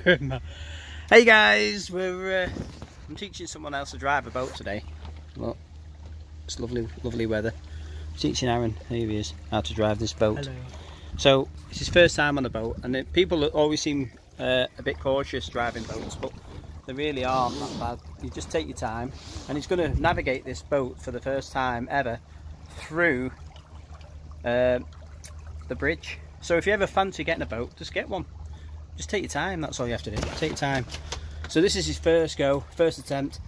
Hey guys, I'm teaching someone else to drive a boat today. Look, it's lovely weather. I'm teaching Aaron, here he is, how to drive this boat. Hello. So it's his first time on the boat, and people always seem a bit cautious driving boats, but they really aren't that bad. You just take your time, and he's going to navigate this boat for the first time ever through the bridge. So if you ever fancy getting a boat, just get one. Just take your time, that's all you have to do. Take your time. So this is his first first attempt,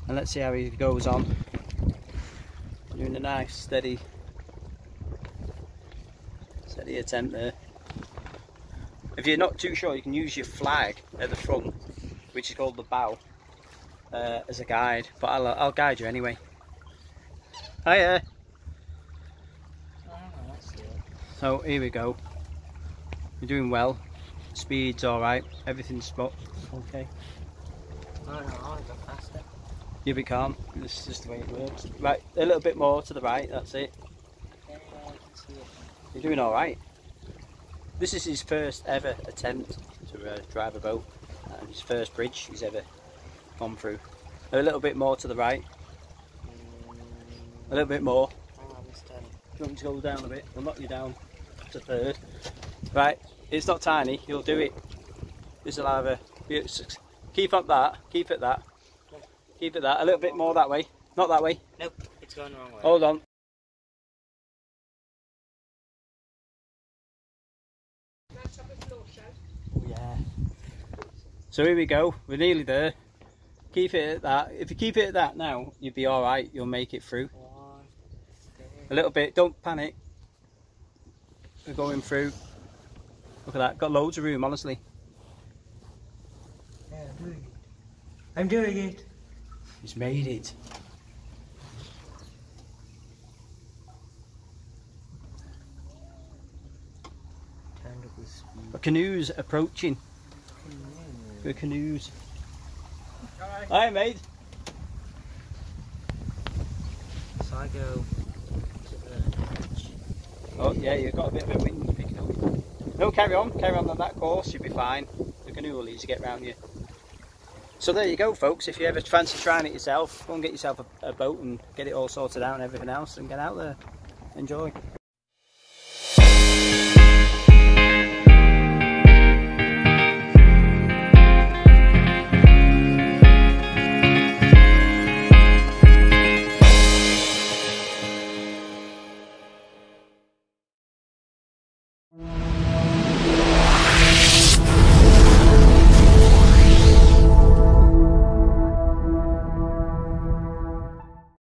and let's see how he goes on. Doing a nice steady attempt there. If you're not too sure, you can use your flag at the front, which is called the bow, as a guide, but I'll guide you anyway. Hiya. So here we go. You're doing well. Speed's alright. Everything's spot. Okay. I go faster. Yeah, we can't. This is just the way it works. Right, a little bit more to the right. That's it. Yeah, I can see it. You're doing alright. This is his first ever attempt to drive a boat, and his first bridge he's ever gone through. A little bit more to the right. A little bit more. Oh, I missed it. Do you want me to go down a bit? We'll knock you down to third. Right, it's not tiny, you'll do it. This will either keep up that, keep it that. Keep it that, a little bit more that way. Not that way. Nope, it's going the wrong way. Hold on. Oh yeah. So here we go, we're nearly there. Keep it at that. If you keep it at that now, you'll be alright, you'll make it through. A little bit, don't panic. We're going through. Look at that, got loads of room, honestly. Yeah, I'm doing it. I'm doing it. He's made it. Turned up the speed. The canoe's approaching. The canoes. Hi mate. So I go to the edge. Oh yeah, you've got a bit of a wind picking up. No, carry on on that course, you'll be fine. The canoe will easily get round you. So there you go folks, if you ever fancy trying it yourself, go and get yourself a boat and get it all sorted out and everything else and get out there. Enjoy.